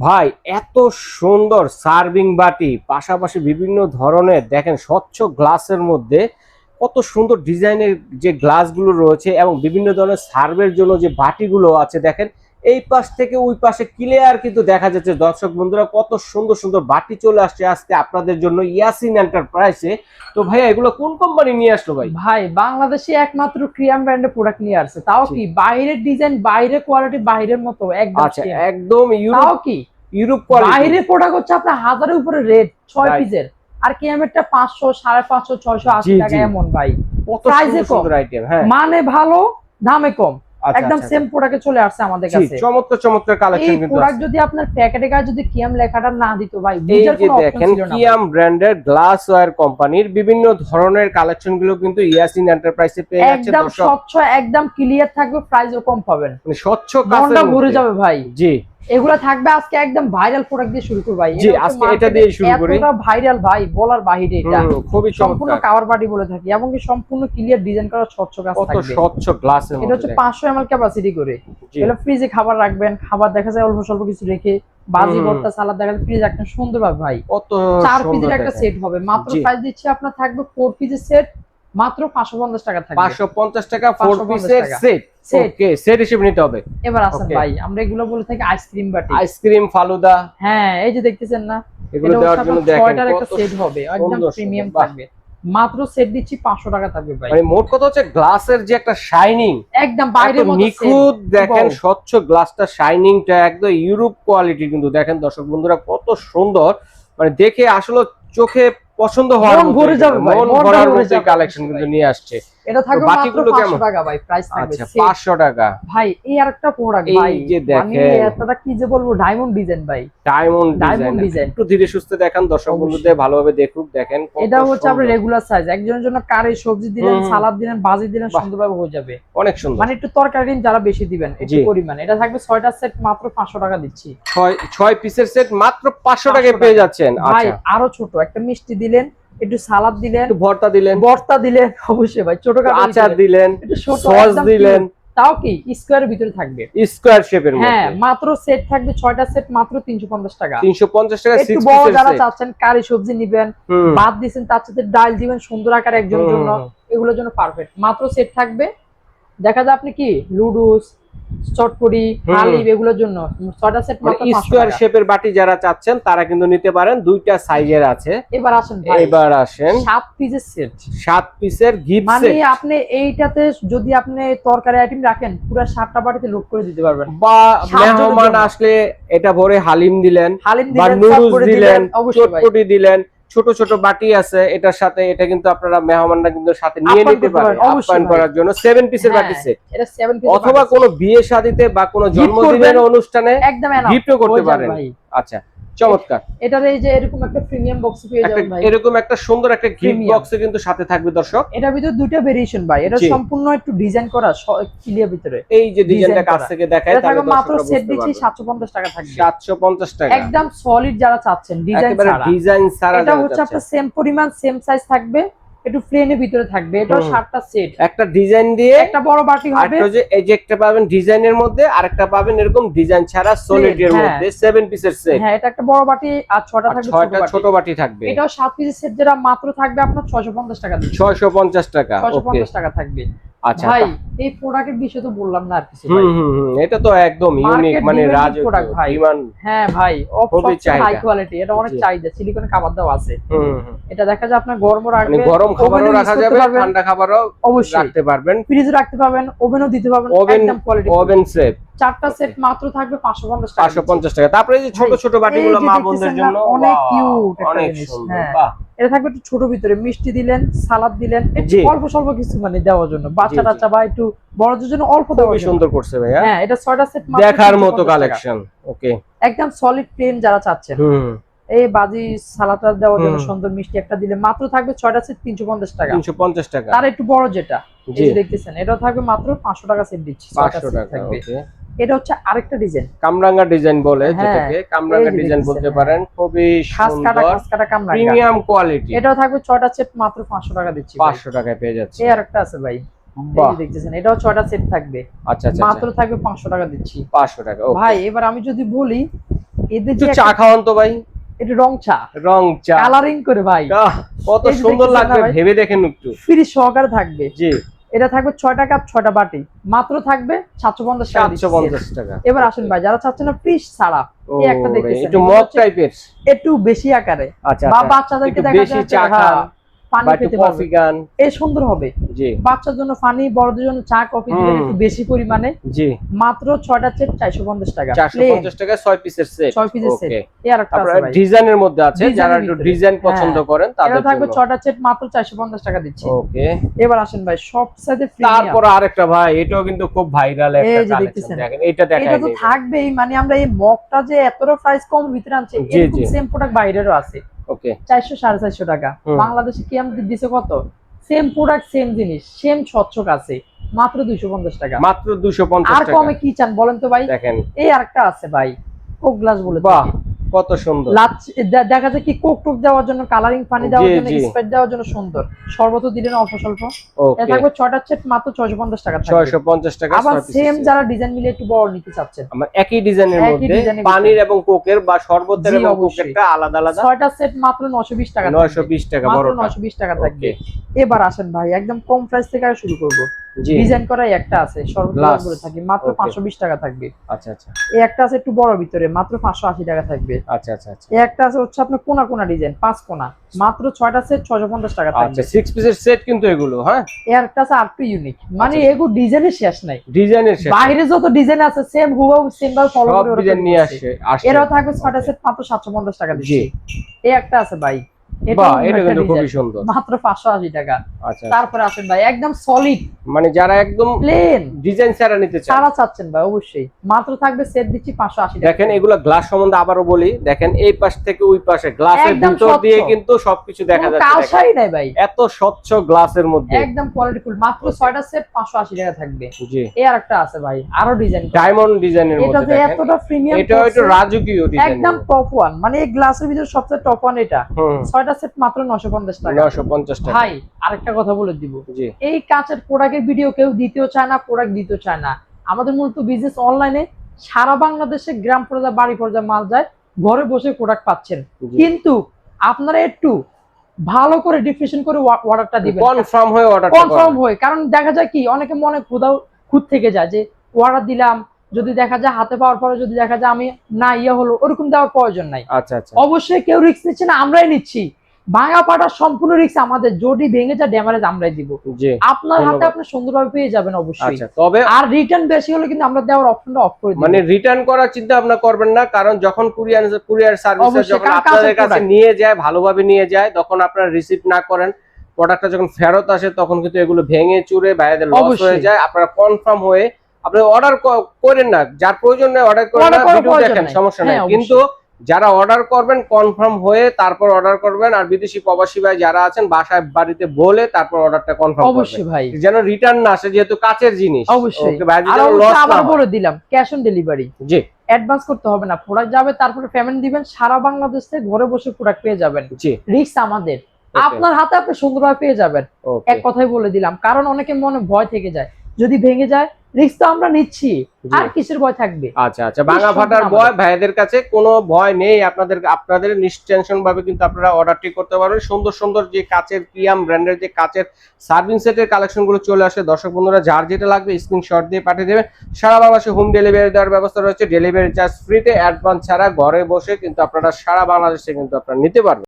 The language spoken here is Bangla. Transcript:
ভাই এত সুন্দর সার্ভিং বাটি, পাশাপাশি বিভিন্ন ধরনের দেখেন স্বচ্ছ গ্লাসের মধ্যে কত সুন্দর ডিজাইনের যে গ্লাসগুলো রয়েছে এবং বিভিন্ন ধরনের সার্ভের জন্য যে বাটিগুলো আছে দেখেন, এই পাশ থেকে ওই পাশে ক্লিয়ার কিন্তু দেখা যাচ্ছে। দর্শক বন্ধুরা, কত সুন্দর সুন্দর বাটি চলে আসছে আজকে আপনাদের জন্য ইয়াসিন এন্টারপ্রাইজে। তো ভাইয়া এগুলো কোন কোম্পানি নিয়ে আসলো ভাই? ভাই বাংলাদেশে একমাত্র ক্রিয়াম ব্র্যান্ডের প্রোডাক্ট নিয়ে আসছে, তাও কি বাইরের ডিজাইন, বাইরের কোয়ালিটি, বাইরের মতো একদম আচ্ছা, same। একদম তাও কি ইউরোপ কোয়ালিটি। বাইরের প্রোডাক্ট হচ্ছে আপনার 1000-এর উপরে রেট 6 Right. পিসের, আর ক্রিয়ামেরটা 500, 550, 680 জি, টাকা জি। এমন ভাই। কত প্রাইসে সুন্দর কম, সুন্দর আইটেম। হ্যাঁ, মানে ভালো, দামে কম, আচ্ছা, একদম আচ্ছা, সেম প্রোডাক্টে চলে আসছে আমাদের জি, কাছে। চমৎকার চমৎকার এই কালেকশন কিন্তু প্রোডাক্ট আছে। যদি আপনার প্যাকেটে গায়ে যদি কিয়াম লেখাটা না দিত ভাই, এই বুঝার যে কোনো অপশন দেখেন, ছিল না ভাই। কিয়াম ব্র্যান্ডের গ্লাসওয়্যার কোম্পানির বিভিন্ন ধরনের কালেকশন গুলো কিন্তু ইয়াসিন এন্টারপ্রাইজে পেয়ে যাচ্ছে একদম দর্শক। স্বচ্ছ, একদম ক্লিয়ার থাকবে, প্রাইসও কম পাবেন, মানে স্বচ্ছ মনটা কাচের ভরে মধ্যে। যাবে ভাই। জি এগুলা থাকবে আজকে একদম ভাইরাল প্রোডাক্ট দিয়ে শুরু করব ভাই। জি, আজকে এটা দিয়ে শুরু করি। এতটা ভাইরাল ভাই, বলার বাহিরে। এটা খুবই সম্পূর্ণ চমৎকার। কাভার বাটি বলে থাকি, এবং কি সম্পূর্ণ ক্লিয়ার ডিজাইন করা স্বচ্ছ কাজ কত থাকবে। স্বচ্ছ গ্লাসের এটা মধ্যে হচ্ছে দেখেন। 500 ml ক্যাপাসিটি করে। জি। এগুলো ফ্রিজে খাবার রাখবেন, খাবার দেখা যায় অল্প স্বল্প কিছু রেখে বাজি হুম। ভর্তা সালাদ দেখা যায় ফ্রিজ রাখবেন সুন্দরভাবে ভাই। কত 4 সুন্দর পিসের একটা দেখেন। সেট হবে, মাত্র জি। প্রাইস দিচ্ছি আপনার থাকবে 4 পিসের সেট মাত্র 550 টাকা থাকবে। 550 টাকা 4 550 পিসের টাকা। সেট। Set। ওকে, সেট হিসেবে নিতে হবে। এবার আসেন Okay. ভাই, আমরা এগুলো বলে থাকি আইসক্রিম বাটি। আইসক্রিম, ফালুদা হ্যাঁ, এই যে দেখতেছেন না, এগুলো এটা দেওয়ার হচ্ছে জন্য আপনার দেখেন 6টার একটা কত সেট হবে, একদম সুন্দর প্রিমিয়াম সুন্দর। বাহ। থাকবে। মাত্র সেট দিচ্ছি 500 টাকা থাকবে ভাই। মানে মোট কথা হচ্ছে গ্লাসের যে একটা শাইনিং, একদম বাইরের মতো নিখুঁত same। দেখেন, Wow। স্বচ্ছ গ্লাসটা শাইনিংটা একদম ইউরোপ কোয়ালিটি কিন্তু দেখেন দর্শক বন্ধুরা, কত সুন্দর। মানে দেখে আসলে চোখে পছন্দ হওয়ার মন মতো, ভরে যাবে ভাই, মন মনটা ভরার ভরে মতো যাবে কালেকশন ভাই। কিন্তু নিয়ে আসছে। এটা থাকবে তো মাত্র বাকিগুলো 500 কেমন? টাকা ভাই, প্রাইস থাকবে আচ্ছা, set। 500 টাকা। ভাই এই আরেকটা প্রোডাক্ট এই ভাই, যে মানে দেখেন। এতটা কি যে বলবো, ডায়মন্ড ডিজাইন ভাই। Diamond Diamond design. design। একটু ধীরে সুস্থে দেখান, দর্শক অবশ্যই। বন্ধুদের ভালোভাবে দেখুক। দেখেন কত এটা হচ্ছে আপনার সুন্দর। রেগুলার সাইজ, একজনের জন্য কারি সবজি দিলেন, হুম। সালাদ দিলেন, ভাজি দিলেন, বাহ। সুন্দরভাবে হয়ে যাবে। অনেক সুন্দর। মানে একটু তরকারি দিন যারা বেশি দিবেন একটু জি। পরিমাণ। এটা থাকবে 6টা সেট মাত্র 500 টাকা দিচ্ছি। 6 পিসের সেট মাত্র 500 টাকায় 500 পেয়ে টাকা। যাচ্ছেন। ভাই আচ্ছা, আরো ছোট একটা মিষ্টি দিলেন, একটু সালাদ দিলেন, একটু ভর্তা দিলেন, ভর্তা দিলেন, অবশ্যই ভাই ছোটখাটো আচার দিলেন, দিলেন, একটু ছোট সস একদম দিলেন, cute। তাও কি স্কোয়ারের ভিতরে থাকবে। স্কয়ার শেপের হ্যাঁ, মধ্যে। মাত্র সেট থাকবে 6টা সেট মাত্র 350 টাকা। 350 টাকা একটু 6 বড় পিসের যারা সেট। চাচ্ছেন কারি সবজি নিবেন, হুম। ভাত দিবেন, তার সাথে ডাল দিবেন সুন্দর আকারে একজনের জন্য, হুম। এগুলোর জন্য পারফেক্ট। মাত্র সেট থাকবে, দেখা যায় আপনি কি লুডুস, চটপটি, হুম। হালিম এগুলোর জন্য 6টা সেট মাত্র 500 স্কয়ার টাকা। শেপের বাটি যারা চাচ্ছেন তারা কিন্তু নিতে পারেন, দুইটা সাইজের আছে। এবার আসেন ভাই, এবার আসেন 7 পিসের সেট। 7 পিসের গিফট মানে সেট। আপনি এইটাতে যদি আপনি তরকারি আইটেম রাখেন, পুরো 7টা বাটিতে লোড করে দিতে পারবেন। বা 7 জনের মেহমান জন্য। আসলে এটা ভরে হালিম দিলেন, হালিম বা দিলেন, নুডলস চটপটি দিলেন, অবশ্যই ভাই। চটপটি দিলেন, ছোট ছোট বাটি আছে এটার সাথে, এটা কিন্তু আপনারা মেহমানরা কিন্তু সাথে নিয়ে আপ্যায়ন নিতে করতে পারেন পারেন, অবশ্যই আপ্যায়ন ভাই। করার জন্য। 7 পিসের হ্যাঁ, বাটি সেট। এটা 7 পিস অথবা কোনো বিয়ে শাদিতে বা কোনো জন্মদিনের করবেন, অনুষ্ঠানে একদম enough গিফটও করতে হয়ে যাবে পারেন। ভাই। আচ্ছা, চমৎকার। এটার এই যে এরকম একটা প্রিমিয়াম বক্স পেয়ে একটা যাবেন ভাই। এরকম একটা সুন্দর একটা গিফট Premium। বক্সে কিন্তু সাথে থাকবে দর্শক। এটার ভিতরে দুটো ভেরিয়েশন ভাই, এটা জি। সম্পূর্ণ একটু ডিজাইন করা ক্লিয়ার ভিতরে। এই যে ডিজাইনটা Design কাছ করা। থেকে দেখায় এটা তাহলে থাকবে মাত্র দর্শকরা সেট বুঝতে দিচ্ছি পারবে। 750 টাকা থাকবে। 750 টাকা। একদম সলিড যারা চাচ্ছেন ডিজাইন একেবারে ছাড়া। ডিজাইন ছাড়া এটা যারা হচ্ছে চাচ্ছেন। আপনার সেম পরিমাণ সেম সাইজ থাকবে, একটু প্লেনের ভিতরে থাকবে। এটাও হুম। 7টা সেট, একটা ডিজাইন দিয়ে একটা বড় বাটি হবে। আরেকটা যে এই যে একটা পাবেন ডিজাইনের মধ্যে, আরেকটা পাবেন এরকম ডিজাইন ছাড়া সলিডের হ্যাঁ। মধ্যে 7 পিসের সেট। হ্যাঁ, এটা একটা বড় বাটি আর 6টা আর থাকবে 6টা ছোট ছোট বাটি। বাটি থাকবে। এটাও 7 পিসের সেট, যেটা মাত্র থাকবে আপনার 650 টাকা দিয়ে। 650 টাকা। ওকে, 650 টাকা থাকবে। আচ্ছা। ভাই এই প্রোডাক্টের বিষয় তো বললাম না আর কিছু ভাই। এটা তো একদম ইউনিক, Market মানে demanding রাজকীয় product ভাই। ডিমান্ড। হ্যাঁ ভাই, খুবই চাহিদা। হাই কোয়ালিটি, এটা অনেক জি। চাহিদা। সিলিকনের খাবার দাও আছে। হুম। এটা দেখা যায় আপনার গরমও মানে রাখবে, গরম খাবারও ওভেনে রাখা ইউজ করতে যাবে, পারবেন, ঠান্ডা খাবারও অবশ্যই রাখতে পারবেন। ফ্রিজে রাখতে পারবেন, ওভেনও দিতে পারবেন, ওভেন, একদম কোয়ালিটি। ওভেন সেট 4টা সেট মাত্র থাকবে 550 টাকা। 550 টাকা। তারপরে এই যে ছোট ভাই, ছোট বাটিগুলো এই যে মা দেখতেছেন বোনদের না, জন্য অনেক বাহ, কিউট একটা অনেক জিনিস। সুন্দর। হ্যাঁ, বাহ, এটা থাকবে একটু ছোট ভিতরে, মিষ্টি দিলেন, সালাদ দিলেন, একটু জি। অল্প স্বল্প কিছু মানে দেওয়ার জন্য, বাচ্চা জি। টাচ্চা বা একটু বড়দের জন্য অল্প দেওয়ার খুবই জন্য। সুন্দর করছে ভাইয়া। হ্যাঁ, এটা 6টা সেট মাত্র দেখার মতো 350 টাকা। কালেকশন। ওকে। একদম সলিড প্লেন যারা চাচ্ছেন, হুম। এই বাজি সালাদটা দেওয়ার জন্য হুম। সুন্দর মিষ্টি একটা দিলে মাত্র থাকবে 6টা সেট 350 টাকা। 350 টাকা। তার একটু বড় যেটা এই জি। যে দেখতেছেন, এটা থাকবে মাত্র 500 টাকা সেট দিচ্ছি। 6টা 500 সেট টাকা। থাকবে। ওকে। এটা হচ্ছে আরেকটা ডিজাইন, কামরাঙ্গা ডিজাইন বলে, হ্যাঁ, যেটাকে কামরাঙ্গা এই যে ডিজাইন দেখতেছেন, বলতে পারেন। খুবই খাস সুন্দর, কাটা কামরাঙ্গা। Premium quality. এটাও থাকবে 6টা সেট মাত্র 500 টাকা দিচ্ছি ভাই। 500 টাকায় পেয়ে যাচ্ছে। এই আরেকটা আছে ভাই, এই বাহ, যে দেখতেছেন, এটাও 6টা সেট থাকবে, আচ্ছা আচ্ছা মাত্র আচ্ছা। থাকবে 500 টাকা দিচ্ছি 500 টাকা। ওকে। ভাই। এবার আমি যদি বলি এদের একটু যে চা খাওয়ান তো ভাই, এটা রং চা, রং চা কালারিং করে ভাই, কত এই যে সুন্দর দেখতেছেন লাগবে না ভাই? ভেবে দেখেন একটু। ফ্রি সহকারে থাকবে। জি, এটা থাকবে 6টা কাপ 6টা বাটি, মাত্র থাকবে 750 টাকা দিচ্ছি। 750 টাকা। এবার আসেন ভাই, যারা চাচ্ছেন না ফ্রিজ ছাড়া, এই একটা ওরে, দেখতেছেন একটু এটা মগ হচ্ছে টাইপের। একটু বেশি আকারে, আচ্ছা বা আচ্ছা, বাচ্চাদেরকে একটু দেখা বেশি যায় চা যে, খান পানি বা একটু খেতে কফি পারবে, খান। এই সুন্দর হবে। জি বাচ্চার জন্য পানি, বড়দের জন্য চা কফি দিবেন একটু বেশি পরিমাণে। জি, মাত্র 6টা সেট 450 টাকা, 450 টাকা 6 পিসের সেট। 6 পিসের সেট। ওকে, এই আরেকটা আছে আপনারা ভাই, ডিজাইনের মধ্যে আছে, ডিজাইনের যারা একটু ভিতরে। ডিজাইন পছন্দ হ্যাঁ, করেন এটা তাদের থাকবে জন্য। 6টা সেট মাত্র 450 টাকা দিচ্ছি। ওকে, এবার আসেন ভাই, সবচেয়ে প্রিমিয়াম, তারপর আরেকটা ভাই, এটাও কিন্তু খুব ভাইরাল একটা এই যে কালেকশন। দেখতেছেন, দেখেন এটা এটা দেখাই তো দেই। থাকবেই, মানে আমরা এই মগটা যে এতটা প্রাইস কম ভিতরে আনছি, জি, এরকম জি। সেম প্রোডাক্ট বাইরেরও আছে। ওকে, 400 450 টাকা। হুম। বাংলাদেশে কি আমাদের দিছে কত? সেম প্রোডাক্ট সেম জিনিস সেম স্বচ্ছক আছে, মাত্র 250 টাকা। মাত্র 250 আর টাকা। কমে কি চান বলেন তো ভাই? দেখেন, এই আরেকটা আছে ভাই, কোক গ্লাস বলে বাহ থাকে। কত সুন্দর। দেখা যায় কি কোক টোক দেওয়ার জন্য, কালারিং পানি দেওয়ার জি, জন্য, জি। স্প্রাইট দেওয়ার জন্য সুন্দর। শরবত দিলেন অল্প স্বল্প। এটা ওকে, থাকবে 6টা সেট মাত্র 650 টাকা থাকবে। 650 টাকা আবার 6 পিসের সেম set। যারা ডিজাইন মিলে একটু বড় নিতে চাচ্ছেন, আমার একই ডিজাইনের একই মধ্যে ডিজাইনের পানির এবং কোকের বা শরবতের জি, এবং অবশ্যই। কোকেরটা আলাদা আলাদা 6টা সেট মাত্র 920 টাকা থাকবে। 920 টাকা মাত্র বড়টা। 920 টাকা থাকবে। ওকে, এবার আসেন ভাই, একদম কম প্রাইস থেকে আর শুরু করব। জি, ডিজাইন করাই একটা আছে, শরবত গ্লাস। বলে থাকি, মাত্র ওকে। 520 টাকা থাকবে। আচ্ছা আচ্ছা এই একটা আছে একটু বড় ভিতরে, মাত্র 580 টাকা থাকবে। আচ্ছা আচ্ছা আচ্ছা এই একটা আছে হচ্ছে আপনার কোনা কোনা ডিজাইন, 5 কোনা, মাত্র 6টা সেট 650 টাকা থাকবে। আচ্ছা, 6 পিসের সেট কিন্তু এগুলো, হ্যাঁ এই একটা আছে আরটু ইউনিক, মানে আচ্ছা। এগুলো ডিজাইনের শেষ নাই। ডিজাইনের সেট, বাইরে যত ডিজাইন আছে সেম হুবহু সেম ভাবে ফলো সব করে ওরা ডিজাইন তৈরি নিয়ে করছে। আসে। এরাও থাকবে 6টা সেট মাত্র 750 টাকা দিচ্ছি। জি। এই একটা আছে ভাই, বাহ, অন্য এটা একটা কিন্তু খুবই ডিজাইন, সুন্দর। মাত্র 580 টাকা। আচ্ছা, তারপরে আসেন ভাই, একদম সলিড মানে যারা একদম প্লেন ডিজাইন ছাড়া নিতে চান, সারা চাচ্ছেন ভাই, অবশ্যই মাত্র থাকবে সেট দিচ্ছি 580 টাকা। দেখেন এগুলা গ্লাস সম্বন্ধে আবারও বলি, দেখেন এই পাশ থেকে ওই পাশে গ্লাসের একদম ভিতর স্বচ্ছ। দিয়ে কিন্তু সবকিছু দেখা কোনো যাচ্ছে। দেখেন, কালসাই নাই ভাই, এত স্বচ্ছ গ্লাসের মধ্যে। একদম কোয়ালিটিফুল, মাত্র 6টা সেট 580 টাকা থাকবে। জি, এই আরেকটা আছে ভাই, আরো ডিজাইন ডায়মন্ড ডিজাইনের এটা মধ্যে যে দেখেন, এতটা প্রিমিয়াম, এটা একটু রাজকীয় ডিজাইন, একদম টপ ওয়ান, মানে এই গ্লাসের ভিতরে সবচেয়ে টপ ওয়ান এটা। হুম, 6টা সেট মাত্র 950 টাকা। 950 টাকা। ভাই আরেকটা কথা বলে দিব, জি, এই কাঁচের প্রোডাক্টের ভিডিও কেউ দিতেও চায় না, প্রোডাক্ট দিতেও চায় না। আমাদের মূলত বিজনেস অনলাইনে, সারা বাংলাদেশে গ্রাম পর্যায়ে বাড়ি পর্যায়ে মাল যায়, ঘরে বসে প্রোডাক্ট পাচ্ছেন। জি। কিন্তু আপনারা একটু ভালো করে ডিফিনিশন করে অর্ডারটা দিবেন, কনফার্ম হয়ে অর্ডারটা কনফার্ম হয়ে। কারণ দেখা যায় কি, অনেকে মনে খুদ থেকে যায় যে অর্ডার দিলাম, যদি দেখা যায় হাতে পাওয়ার পরে যদি দেখা যায় আমি না হলো, ওরকম দেওয়ার প্রয়োজন নাই। আচ্ছা আচ্ছা, অবশ্যই কেউ রিস্ক নিচ্ছে না, আমরাই নিচ্ছি। ভাঙা পাটার সম্পূর্ণ রিস্ক আমাদের, যদি ভেঙে যায় ড্যামেজ আমরাই দিব। জি, আপনার হাতে ধন্যবাদ। আপনি সুন্দরভাবে পেয়ে যাবেন অবশ্যই। আচ্ছা, তবে আর রিটার্ন বেশি হলে কিন্তু আমরা দেওয়ার অপশনটা অফ করে দিব। মানে রিটার্ন করার চিন্তা ভাবনা করবেন না, কারণ যখন কুরিয়ার সার্ভিস অবশ্যই, যখন কারণ আপনাদের কাছের কাছে product। নিয়ে যায়, ভালোভাবে নিয়ে যায়, তখন আপনারা রিসিভ না করেন, প্রোডাক্টটা যখন ফেরত আসে তখন কিন্তু এগুলো ভেঙে চুরে বাইরেদের লস অবশ্যই। হয়ে যায়। আপনারা কনফার্ম হয়ে আপনি অর্ডার করেন না, যার প্রয়োজন নেই অর্ডার করেন না, Order করার ভিডিও প্রয়োজন দেখেন, নাই। সমস্যা নাই। হ্যাঁ, কিন্তু যারা অর্ডার করবেন কনফার্ম হয়ে তারপর অর্ডার করবেন, আর বিদেশি প্রবাসী ভাই যারা আছেন বাসায় বাড়িতে বলে তারপর অর্ডারটা কনফার্ম করবেন, অবশ্যই ভাই, যেন রিটার্ন না আসে, যেহেতু কাচের জিনিস। অবশ্যই। ওকে ভাই, আর যেন লস অবশ্যই না আবার হয়। বলে দিলাম, cash on delivery, G advance করতে হবে না, প্রোডাক্ট যাবে তারপরে পেমেন্ট দিবেন, সারা বাংলাদেশ থেকে ঘরে বসে প্রোডাক্ট পেয়ে যাবেন। জি, রিস্ক আমাদের, Okay. আপনার হাতে আপনি সুন্দরভাবে পেয়ে যাবেন। ওকে, এক কথাই বলে দিলাম, কারণ অনেকে মনে ভয় থেকে যায়, যদি ভেঙে যায় রিস্ক তো আমরা নিচ্ছি, জি। আর কিসের ভয় থাকবে? আচ্ছা আচ্ছা, ভাঙা নিঃসন্দেহে ফাটার আমাদের। ভয় ভাইদের কাছে কোনো ভয় নেই। আপনাদের নিশ্টেনশন ভাবে কিন্তু আপনারা অর্ডারটি করতে পারবেন। সুন্দর সুন্দর যে কাচের প্রিয়াম ব্র্যান্ডের যে কাচের সার্ভিং সেটের কালেকশন গুলো চলে আসে। দর্শক বন্ধুরা, যার যেটা লাগবে স্ক্রিনশট দিয়ে পাঠিয়ে দেবেন। সারা বাংলাদেশে হোম ডেলিভারি দেওয়ার ব্যবস্থা রয়েছে, ডেলিভারি চার্জ ফ্রিতে, অ্যাডভান্স ছাড়া ঘরে বসে কিন্তু আপনারা সারা বাংলাদেশে কিন্তু আপনারা নিতে পারবেন।